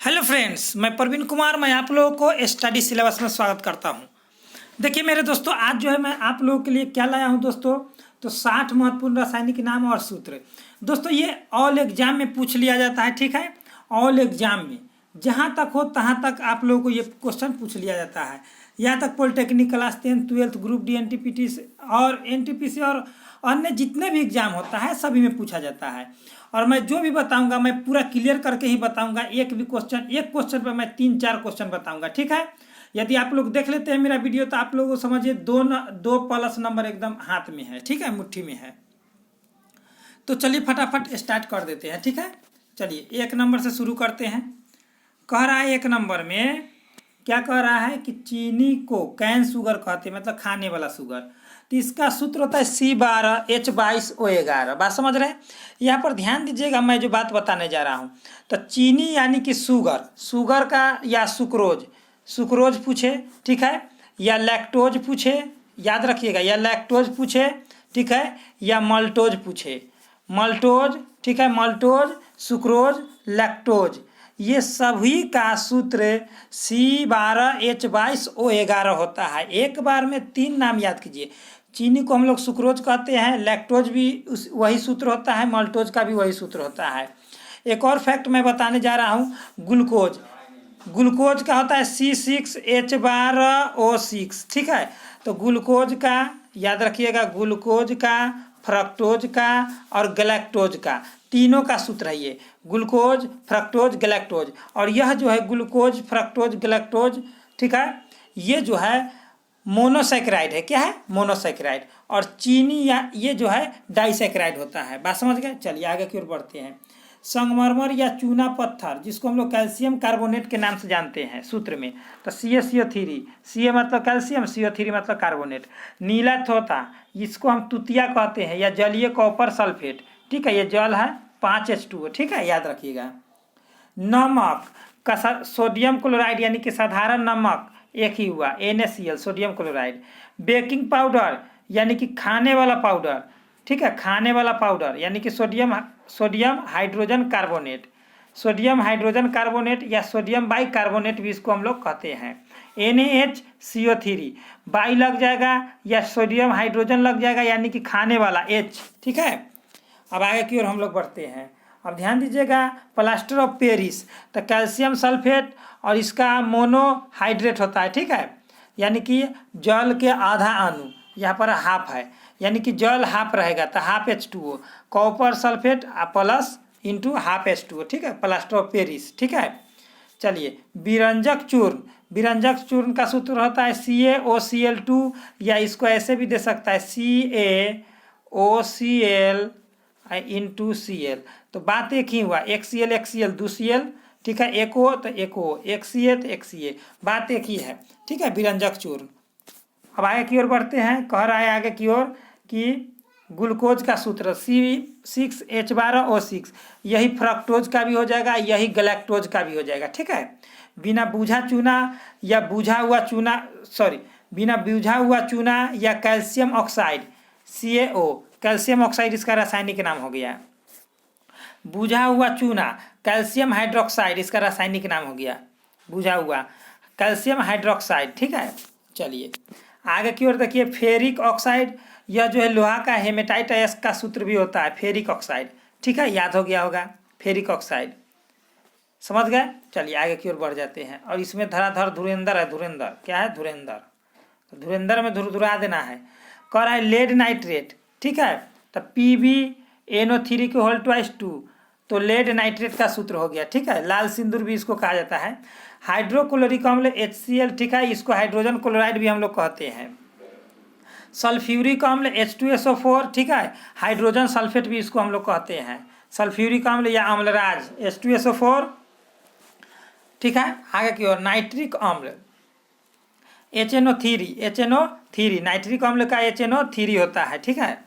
Hello friends, मैं प्रवीण कुमार। मैं आप लोगों को स्टडी सिलेबस में स्वागत करता हूं। देखिए मेरे दोस्तों, आज जो है मैं आप लोगों के लिए क्या लाया हूं दोस्तों, तो 60 महत्वपूर्ण रासायनिक नाम और सूत्र। दोस्तों ये ऑल एग्जाम में पूछ लिया जाता है, ठीक है। ऑल एग्जाम में जहां तक हो तहां तक आप लोगों को ये क्वेश्चन पूछ लिया जाता है। यहाँ तक पॉलिटेक्निक क्लास 10, 12 ग्रुप डी, एनटीपीटी और एनटीपीसी और अन्य जितने भी एग्जाम होता है सभी में पूछा जाता है। और मैं जो भी बताऊंगा मैं पूरा क्लियर करके ही बताऊंगा। एक क्वेश्चन पर मैं 3-4 क्वेश्चन बताऊंगा, ठीक है। यदि आप लोग देख लेते हैं मेरा वीडियो तो आप लोग समझिए दो प्लस नंबर एकदम हाथ में है, ठीक है, मुट्ठी में है। तो चलिए फटाफट स्टार्ट कर देते हैं, ठीक है। चलिए 1 नंबर से शुरू करते हैं। कह रहा है 1 नंबर में क्या कह रहा है कि चीनी को कैन शुगर कहते हैं, मतलब खाने वाला शुगर। तो इसका सूत्र होता है C12H22O11। बात समझ रहे हैं। यहाँ पर ध्यान दीजिएगा, मैं जो बात बताने जा रहा हूँ। तो चीनी यानी कि शुगर का या सुक्रोज पूछे, ठीक है, या लैक्टोज पूछे, याद रखिएगा, या लैक्टोज पूछे, ठीक है, या मल्टोज पूछे, ठीक है, मल्टोज, सुक्रोज, लैक्टोज, ये सभी का सूत्र C12H22O11 होता है। एक बार में 3 नाम याद कीजिए। चीनी को हम लोग सुक्रोज कहते हैं, लैक्टोज भी वही सूत्र होता है, मल्टोज का भी वही सूत्र होता है। एक और फैक्ट मैं बताने जा रहा हूँ, ग्लूकोज का होता है C6H12O6, ठीक है। तो ग्लूकोज का याद रखिएगा, ग्लूकोज का, फ्रक्टोज का और गैलेक्टोज का, तीनों का सूत्र है ये, ग्लूकोज, फ्रक्टोज, गैलेक्टोज। और यह जो है ग्लूकोज, फ्रक्टोज, गैलेक्टोज, ठीक है, ये जो है मोनोसैकेराइड है। क्या है? मोनोसैकेराइड। और चीनी या ये जो है डाइसैकेराइड होता है। बात समझ गए। चलिए आगे की ओर बढ़ते हैं। संगमरमर या चूना पत्थर, जिसको हम लोग कैल्शियम कार्बोनेट के नाम से जानते हैं सूत्र में, तो CaCO3, Ca मतलब कैल्शियम, CO3 मतलब कार्बोनेट। नीला तोता, इसको हम तुतिया कहते हैं, या जलीय कॉपर सल्फेट, ठीक है, ये जल है 5H2O, ठीक है, याद रखिएगा। नमक का सोडियम क्लोराइड यानी कि साधारण नमक एक ही हुआ, NaCl, sodium chloride. Baking powder यानी कि खाने वाला पाउडर, ठीक है, खाने वाला पाउडर यानी कि सोडियम हाइड्रोजन कार्बोनेट या सोडियम बाइकार्बोनेट भी इसको हम लोग कहते हैं। NaHCO3 बाई लग जाएगा या सोडियम हाइड्रोजन लग जाएगा यानी कि खाने वाला H, ठीक है। अब आगे की ओर हम लोग बढ़ते हैं। अब ध्यान दीजिएगा, प्लास्टर ऑफ पेरिस, तो कैल्शियम सल्फेट और इसका मोनोहाइड्रेट होता है, ठीक है, यानी कि जल के आधा अणु, यहाँ पर हाफ है, यानी कि जल हाफ रहेगा तो half H2O, copper sulphate plus into half H2O, ठीक है, प्लास्टर ऑफ पेरिस, ठीक है। चलिए विरंजक चूर्ण का सूत्र होता है CaOCl2, या इसको ऐसे भी दे सकता है CaOCl इंटू Cl। तो बात एक ही हुआ, एक Cl 2 Cl, ठीक है, एक O तो एक O, एक Ca तो एक Ca, बात एक ही है, ठीक है, विरंजक चूर्ण। अब आगे की ओर बढ़ते हैं। कह रहा है आगे की ओर कि ग्लूकोज का सूत्र C6H12O6, यही फ्रक्टोज का भी हो जाएगा, यही गैलेक्टोज का भी हो जाएगा, ठीक है। बिना बुझा हुआ चूना या calcium oxide CaO, calcium oxide इसका रासायनिक नाम हो गया। बुझा हुआ चूना कैल्शियम हाइड्रोक्साइड इसका रासायनिक नाम हो गया, बुझा हुआ कैल्शियम हाइड्रोक्साइड, ठीक है। चलिए आगे की ओर देखिए, फेरिक ऑक्साइड, यह जो है लोहा का हेमेटाइट का सूत्र भी होता है, फेरिक ऑक्साइड, ठीक है, याद हो गया होगा, फेरिक ऑक्साइड, समझ गए। चलिए आगे की ओर बढ़ जाते हैं। और इसमें धराधर धुरंधर है, क्या है? धुरंधर में धुरधुरा देना है। कह रहा है लेड नाइट्रेट, ठीक है, तो PbNO3 तो लेड नाइट्रेट का सूत्र हो गया, ठीक है। लाल सिंदूर भी इसको कहा जाता है। हाइड्रोक्लोरिक अम्ल HCl, ठीक है, इसको हाइड्रोजन क्लोराइड भी हम लोग कहते हैं। सल्फ्यूरिक अम्ल H2SO4, ठीक है, हाइड्रोजन सल्फेट भी इसको हम लोग कहते हैं, सल्फ्यूरिक अम्ल या अम्लराज H2SO4, ठीक है। आगे की ओर नाइट्रिक अम्ल HNO3, नाइट्रिक अम्ल का HNO3 होता है, ठीक है।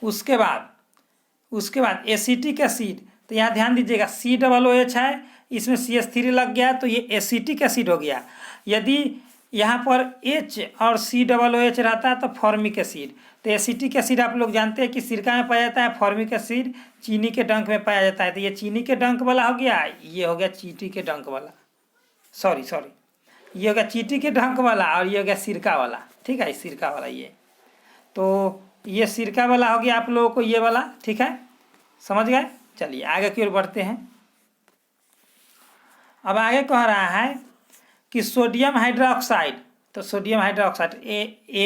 उसके बाद एसिटिक एसिड, तो यहाँ ध्यान दीजिएगा COOH है, इसमें CH3 लग गया तो ये एसिटिक एसिड हो गया। यदि यहाँ पर H और COOH रहता है तो फॉर्मिक एसिड। तो एसिटिक एसिड आप लोग जानते हैं कि सिरका में पाया जाता है, फॉर्मिक एसिड चीनी के डंक में पाया जाता है। तो ये चीनी के डंक वाला हो गया, ये हो गया चींटी के डंक वाला, सॉरी ये हो गया चींटी के डंक वाला, और ये हो गया सिरका वाला। ठीक है, सिरका वाला ये, तो ये सिरका वाला हो गया आप लोगों को ये वाला। ठीक है, समझ गए। चलिए आगे की ओर बढ़ते हैं। अब आगे कह रहा है कि सोडियम हाइड्रोक्साइड, तो sodium hydroxide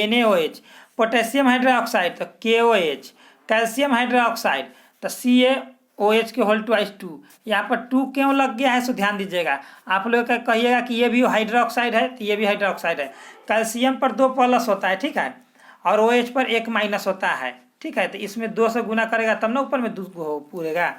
NaOH, potassium hydroxide तो KOH, कैल्शियम हाइड्रोक्साइड तो CaOH के होल ट्वाइस 2। यहाँ पर 2 क्यों लग गया है सो ध्यान दीजिएगा। आप लोग का कहिएगा कि ये भी हाइड्रोक्साइड है, तो ये भी हाइड्रोक्साइड है। कैल्शियम पर 2 प्लस होता है, ठीक है, और OH पर 1 माइनस होता है। ठीक है, तो इसमें 2 से गुना करेगा तब ना ऊपर में 2 पूरेगा।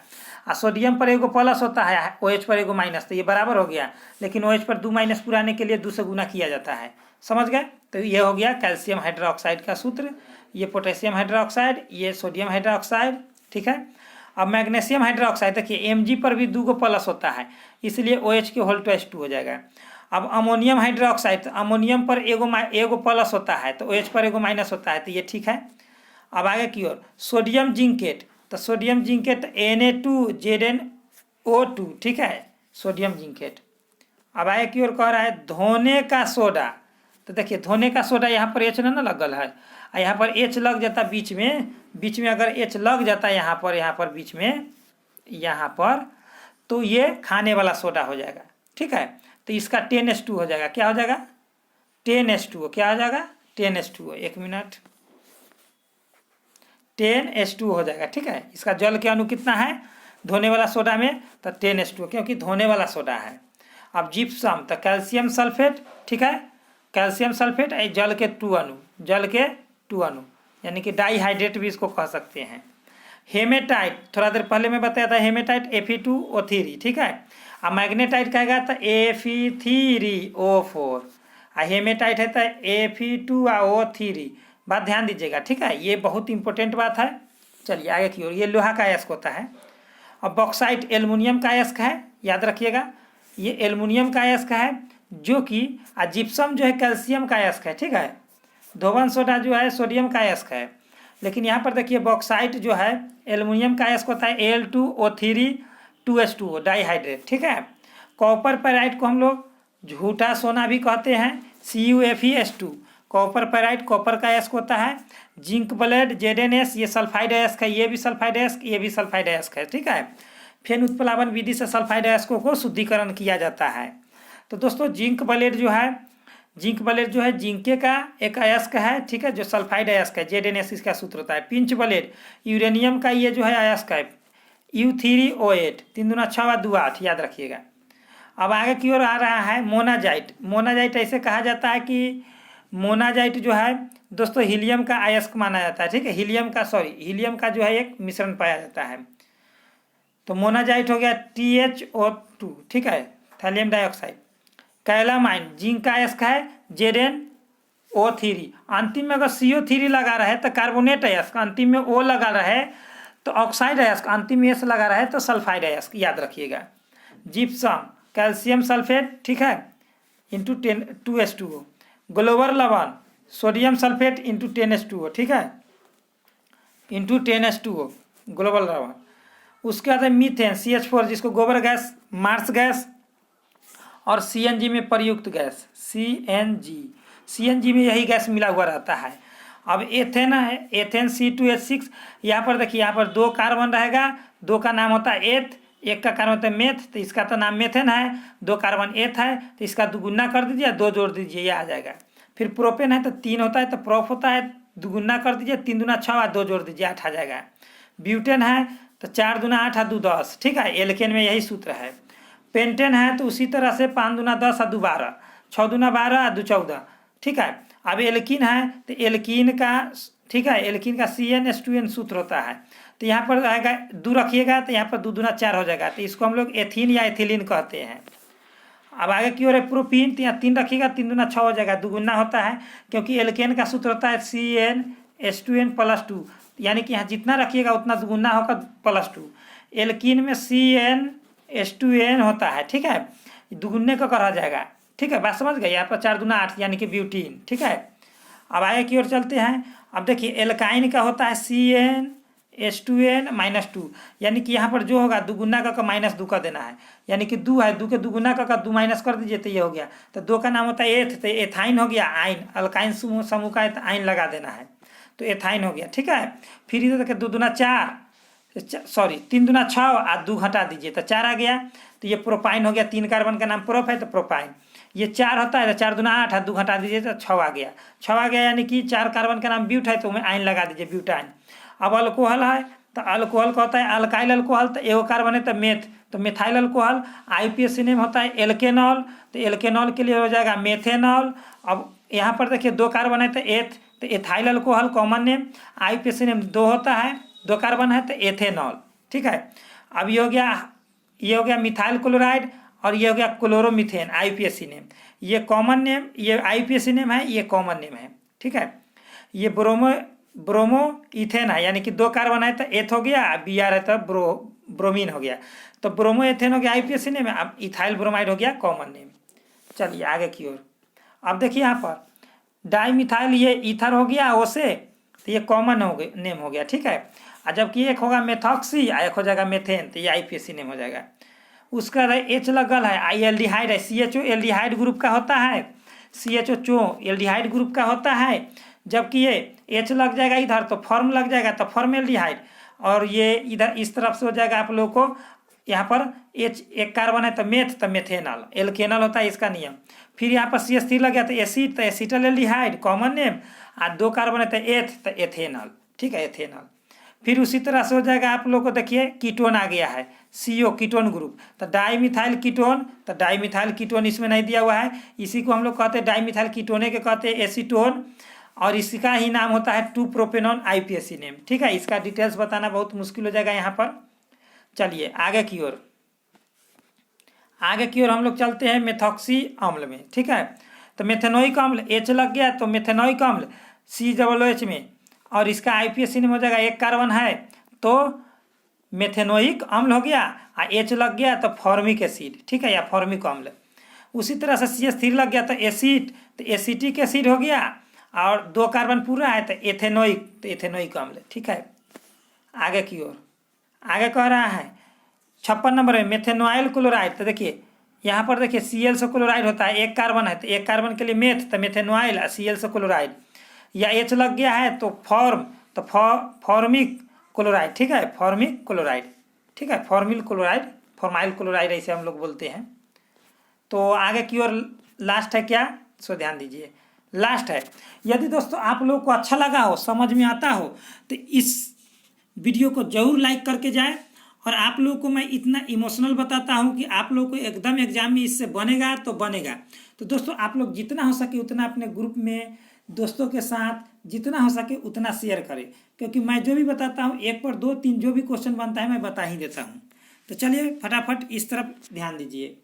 और सोडियम पर 1 प्लस होता है, OH पर 1 माइनस, तो ये बराबर हो गया। लेकिन OH पर 2 माइनस पुराने के लिए 2 से गुना किया जाता है। समझ गए। तो ये हो गया कैल्शियम हाइड्रोक्साइड का सूत्र, ये पोटेशियम हाइड्रोक्साइड, ये सोडियम हाइड्रोक्साइड। ठीक है, अब मैग्नीशियम हाइड्रोक्साइड देखिए Mg पर भी 2 प्लस होता है, इसलिए OH के होल ट्वाइस 2 हो जाएगा। अब अमोनियम हाइड्रोक्साइड, तो अमोनियम पर 1 प्लस होता है, तो OH पर 1 माइनस होता है, तो ये ठीक है। अब आगे की ओर सोडियम जिंकेट, तो सोडियम जिंकेट Na2ZnO2। ठीक है, सोडियम जिंकेट। अब आगे की ओर कह रहा है धोने का सोडा, तो देखिए धोने का सोडा यहाँ पर H ना लगल है, और यहाँ पर H लग जाता बीच में अगर H लग जाता यहाँ पर बीच में यहाँ पर, तो ये खाने वाला सोडा हो जाएगा। ठीक है, तो इसका 10H2 हो जाएगा। क्या हो जाएगा? 10H2। क्या हो जाएगा? 10H2। 1 मिनट, 10H2 हो जाएगा। ठीक है, इसका जल के अणु कितना है धोने वाला सोडा में? तो 10H2, क्योंकि धोने वाला सोडा है। अब जिप्सम, तो कैल्शियम सल्फेट। ठीक है, कैल्शियम सल्फेट जल के 2 अणु, यानी कि डाईहाइड्रेट भी इसको कह सकते हैं। हेमेटाइट, थोड़ा देर पहले मैं बताया था, हेमेटाइट Fe2O3। ठीक है, अब मैग्नेटाइट कहेगा तो Fe3O4, हेमेटाइट है तो Fe2O3। बात ध्यान दीजिएगा। ठीक है, ये बहुत इंपॉर्टेंट बात है। चलिए आगे की ओर, ये लोहा का अयस्क होता है। अब बॉक्साइट एल्युमिनियम का अयस्क है, याद रखिएगा, ये एल्युमिनियम का अयस्क है, जो कि जिप्सम जो है कैल्शियम का अयस्क है। ठीक है, धोवन सोडा जो है सोडियम का अयस्क है। लेकिन यहाँ पर देखिए बॉक्साइट जो है एल्युमिनियम का अयस्क होता है Al2O3 2H2O डाईहाइड्रेट। ठीक है, कॉपर पेराइट को हम लोग झूठा सोना भी कहते हैं, CuFeS2। कॉपर पेराइट कॉपर का अयस्क होता है। जिंक ब्लेड ZnS, ये सल्फाइड अयस्क है, ये भी सल्फाइड अयस्क, ये भी सल्फाइड अयस्क है। ठीक है, फिर उत्प्लावन विधि से सल्फाइड अयस्कों को शुद्धिकरण किया जाता है। तो दोस्तों जिंक ब्लेड जो है जिंके का एक अयस्क है। ठीक है, जो सल्फाइड अयस्क है, ZnS इसका सूत्र होता है। पिंच ब्लेड यूरेनियम का ये जो है अयस्क है, U3O8, 3 दूना 6 2 8, याद रखिएगा। अब आगे की ओर आ रहा है मोनाजाइट। मोनाजाइट ऐसे कहा जाता है कि मोनाजाइट जो है दोस्तों हीलियम का अयस्क माना जाता है। ठीक है, हीलियम का जो है एक मिश्रण पाया जाता है। तो मोनाजाइट हो गया THO2। ठीक है, थैलियम डाइऑक्साइड। कैलामाइन जिंक का अयस्क है ZnO3। अंतिम में अगर CO3 लगा रहे तो कार्बोनेट अयस्क, अंतिम में O लगा रहे तो ऑक्साइड अयस्क, अंतिम में S लगा रहे तो सल्फाइड अयस्क, याद रखिएगा। जिप्सम कैल्शियम सल्फेट, ठीक है, इंटू 2H2O। ग्लोबल लवण सोडियम सल्फेट इंटू 10H2O। ठीक है, इंटू 10H2O ग्लोबल लवण। उसके बाद है मीथेन CH4, जिसको गोबर गैस, मार्स गैस और CNG में प्रयुक्त गैस, CNG में यही गैस मिला हुआ रहता है। अब एथेन है, एथेन C2H6। यहाँ पर देखिए, यहाँ पर 2 कार्बन रहेगा, 2 का नाम होता है एथ, 1 का कार्बन होता है मेथ, तो इसका तो नाम मेथेन है। 2 कार्बन एथ है, तो इसका 2 गुना कर दीजिए, 2 जोड़ दीजिए, ये आ जाएगा। फिर प्रोपेन है तो 3 होता है, तो प्रोप होता है, 2 गुना कर दीजिए, 3 दूना 6, 2 जोड़ दीजिए, 8 आ जाएगा। ब्यूटेन है तो 4 दूना 8, 2 10। ठीक है, एल्केन में यही सूत्र है। पेंटेन है तो उसी तरह से 5 दूना 10, 2 12, 6 दूना 12, 2 14। ठीक है, अब एल्कीन है तो एल्कीन का, ठीक है, एल्कीन का CnH2n सूत्र होता है। तो यहाँ पर आएगा 2 रखिएगा, तो यहाँ पर 2 दूना 4 हो जाएगा, तो इसको हम लोग एथीन या एथिलीन कहते हैं। अब आगे की ओर है प्रोपीन, तो यहाँ 3 रखिएगा, 3 दूना 6 हो जाएगा, 2 गुना होता है, क्योंकि एल्केन का सूत्र होता है CnH2n+2, यानी कि यहाँ जितना रखिएगा उतना 2 गुना होगा +2। एल्कीन में CnH2n होता है। ठीक है, 2 गुने का कर हो जाएगा, ठीक है, बात समझ गए। यहाँ पर 4 दूना 8 यानी कि ब्यूटीन। ठीक है, अब आगे की ओर चलते हैं। अब देखिए एल्काइन का होता है CnH2n-2, यानी कि यहाँ पर जो होगा दुगुना का -2 का देना है, यानी कि 2 है, 2 के दुगुना का 2 माइनस कर दीजिए तो ये हो गया। तो 2 का नाम होता है एथ, तो एथाइन हो गया। आइन, अल्काइन समूह का आइन लगा देना है तो एथाइन हो गया। ठीक है, फिर इधर देखिए 2 दूना 4, सॉरी 3 दूना 6 और 2 घटा दीजिए तो 4 आ गया। तो ये प्रोपाइन हो गया, 3 कार्बन का नाम प्रोप है तो प्रोपाइन। ये 4 होता है तो 4 दूना 8 और 2 घटा दीजिए तो 6 आ गया। 6 आ गया यानी कि 4 कार्बन का नाम ब्यूट है तो आइन लगा दीजिए ब्यूटाइन। अब अल्कोहल है तो अल्कोहल का होता है अल्काइल अल्कोहल, तो एगो कार्बन है तो मेथ, तो मेथाइल अल्कोहल। आईपीएसी नेम होता है एल्केनॉल, तो एल्केनॉल के लिए हो जाएगा मेथेनॉल। अब यहाँ पर देखिए 2 कार्बन है तो एथ, तो ethyl alcohol common name. IUPAC name 2 होता है, 2 कार्बन है तो एथेनॉल। ठीक है, अब ये हो गया मिथाइल क्लोराइड और ये हो गया क्लोरोमीथेन। आईपीएसी नेम, ये कॉमन नेम, ये आईपीएसी नेम है, ये कॉमन नेम है। ठीक है, ये ब्रोमो इथेन है, यानी कि 2 कार्बन है तो एथ हो गया, Br है तो ब्रोमीन हो गया। तो ब्रोमो एथेन हो गया आईपीएसी नेम। अब इथाइल ब्रोमाइड हो गया कॉमन नेम। चलिए आगे की ओर। अब देखिए यहाँ पर डाईमिथाइल, ये ईथर हो गया ओ से, तो ये कॉमन नेम हो गया। ठीक है, और जबकि एक होगा मेथॉक्सी, एक हो जाएगा मेथेन, तो ये आईपीएसी नेम हो जाएगा। उसका एच लगल है, आई एल्डिहाइड है, CHO एल्डिहाइड ग्रुप का होता है, CHO एल्डिहाइड ग्रुप का होता है। जबकि ये एच लग जाएगा इधर तो फॉर्म लग जाएगा तो फॉर्मेल्डिहाइड, और ये इधर इस तरफ से हो जाएगा आप लोग को, यहाँ पर एच एक कार्बन है तो मेथ, तो मेथेनॉल। एल्केनॉल होता है इसका नियम। फिर यहाँ पर CH3 लग गया तो एसिड, तो एसिटल एल्डिहाइड कॉमन नेम, और 2 कार्बन है तो एथ, तो एथेनॉल। ठीक है, एथेनॉल। फिर उसी तरह से हो जाएगा आप लोग को, देखिए कीटोन आ गया है, CO कीटोन ग्रुप, तो डाईमिथाइल कीटोन, तो डाईमिथाइल कीटोन इसमें नहीं दिया हुआ है, इसी को हम लोग कहते हैं डाईमिथाइल कीटोने के कहते हैं एसीटोन, और इसका ही नाम होता है 2-प्रोपेनॉन आईपीएसी नेम। ठीक है, इसका डिटेल्स बताना बहुत मुश्किल हो जाएगा यहाँ पर। चलिए आगे की ओर हम लोग चलते हैं मेथॉक्सी अम्ल में। ठीक है, तो मेथेनोइक अम्ल H लग गया तो मेथेनोइक अम्ल COOH में, और इसका आईपीएसी नेम हो जाएगा, 1 कार्बन है तो मेथेनोइक अम्ल हो गया, और H लग गया तो फॉर्मिक एसिड। ठीक है, या फॉर्मिक अम्ल। उसी तरह से CH3 लग गया तो एसिड, तो एसिटिक एसिड हो गया, और 2 कार्बन पूरा है तो एथेनोइक, तो एथेनोइक अम्ल। ठीक है, आगे की ओर आगे कह रहा है 56 नंबर में मेथेनॉइल क्लोराइड। तो देखिए यहाँ पर देखिए Cl से क्लोराइड होता है, 1 कार्बन है तो 1 कार्बन के लिए मेथ, तो मेथेनॉइल, Cl से क्लोराइड, या H लग गया है तो फॉर्मिक क्लोराइड। ठीक है, फॉर्मिक क्लोराइड। ठीक है, फॉर्माइल क्लोराइड ऐसे हम लोग बोलते हैं। तो आगे की ओर लास्ट है क्या, सो ध्यान दीजिए, लास्ट है। यदि दोस्तों आप लोग को अच्छा लगा हो, समझ में आता हो, तो इस वीडियो को जरूर लाइक करके जाए। और आप लोग को मैं इतना इमोशनल बताता हूं कि आप लोग को एकदम एग्जाम में इससे बनेगा तो बनेगा। तो दोस्तों आप लोग जितना हो सके उतना अपने ग्रुप में दोस्तों के साथ जितना हो सके उतना शेयर करें, क्योंकि मैं जो भी बताता हूँ 1 पर 2 3 जो भी क्वेश्चन बनता है मैं बता ही देता हूँ। तो चलिए फटाफट इस तरफ ध्यान दीजिए।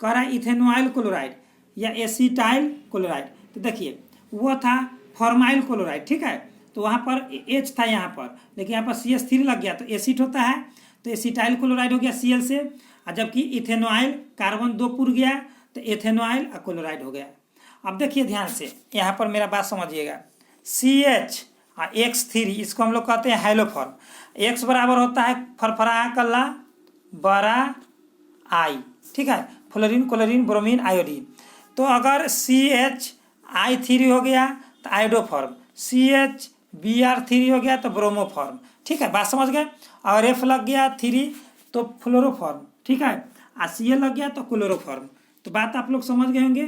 कह रहा है इथेनॉइल क्लोराइड या एसिटाइल क्लोराइड, तो देखिए वो था फॉर्माइल क्लोराइड। ठीक है, तो वहाँ पर H था यहाँ पर, लेकिन यहाँ पर CH3 लग गया तो एसिड होता है, तो एसिटाइल क्लोराइड हो गया Cl से। और जबकि इथेनॉइल कार्बन 2 पुर गया तो एथेनॉइल क्लोराइड हो गया। अब देखिए ध्यान से, यहाँ पर मेरा बात समझिएगा, CH और X3 इसको हम लोग कहते हैं हाइलोफॉर्म। X बराबर होता है फरफरा कल्ला बड़ा I। ठीक है, फ्लोरीन क्लोरीन ब्रोमीन आयोडीन। तो अगर CHI3 हो गया तो आयोडोफॉर्म, CHBr3 हो गया तो ब्रोमोफॉर्म। ठीक है, बात समझ गए। और F लग गया 3 तो फ्लोरोफॉर्म। ठीक है, और Cl लग गया तो क्लोरोफॉर्म। तो बात आप लोग समझ गए होंगे।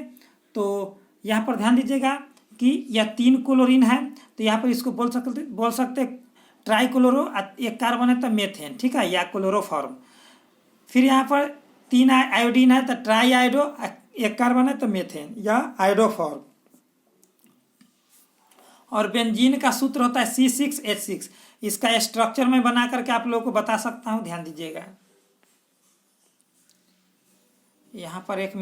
तो यहाँ पर ध्यान दीजिएगा कि यह 3 क्लोरीन है, तो यहाँ पर इसको बोल सकते ट्राइक्लोरो, 1 कार्बन है तो मेथेन। ठीक है, या क्लोरोफॉर्म। फिर यहाँ पर 3 आयोडीन है तो ट्राई आयोडो, 1 कार्बन है तो मेथेन या आयोडोफॉर्म। और बेंजीन का सूत्र होता है C6H6। इसका स्ट्रक्चर मैं बना करके आप लोगों को बता सकता हूँ, ध्यान दीजिएगा। यहाँ पर 1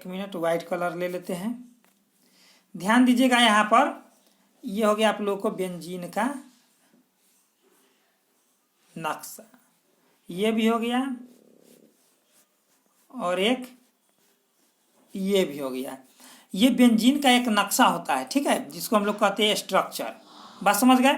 मिनट वाइट कलर ले लेते हैं, ध्यान दीजिएगा। यहाँ पर ये हो गया आप लोगों को बेंजीन का नक्शा, ये भी हो गया और एक ये भी हो गया। ये बेंजीन का एक नक्शा होता है, ठीक है, जिसको हम लोग कहते हैं स्ट्रक्चर। बात समझ गए?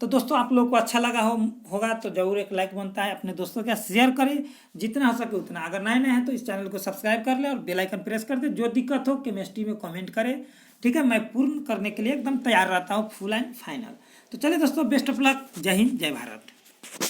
तो दोस्तों आप लोगों को अच्छा लगा होगा तो जरूर एक लाइक बनता है, अपने दोस्तों के साथ शेयर करें जितना हो सके उतना। अगर नए नए हैं तो इस चैनल को सब्सक्राइब कर ले और बेल आइकन प्रेस कर दे। जो दिक्कत हो केमिस्ट्री में कमेंट करें, ठीक है, मैं पूर्ण करने के लिए एकदम तैयार रहता हूँ, फुल एंड फाइनल। तो चलिए दोस्तों, बेस्ट ऑफ लक। जय हिंद, जय भारत।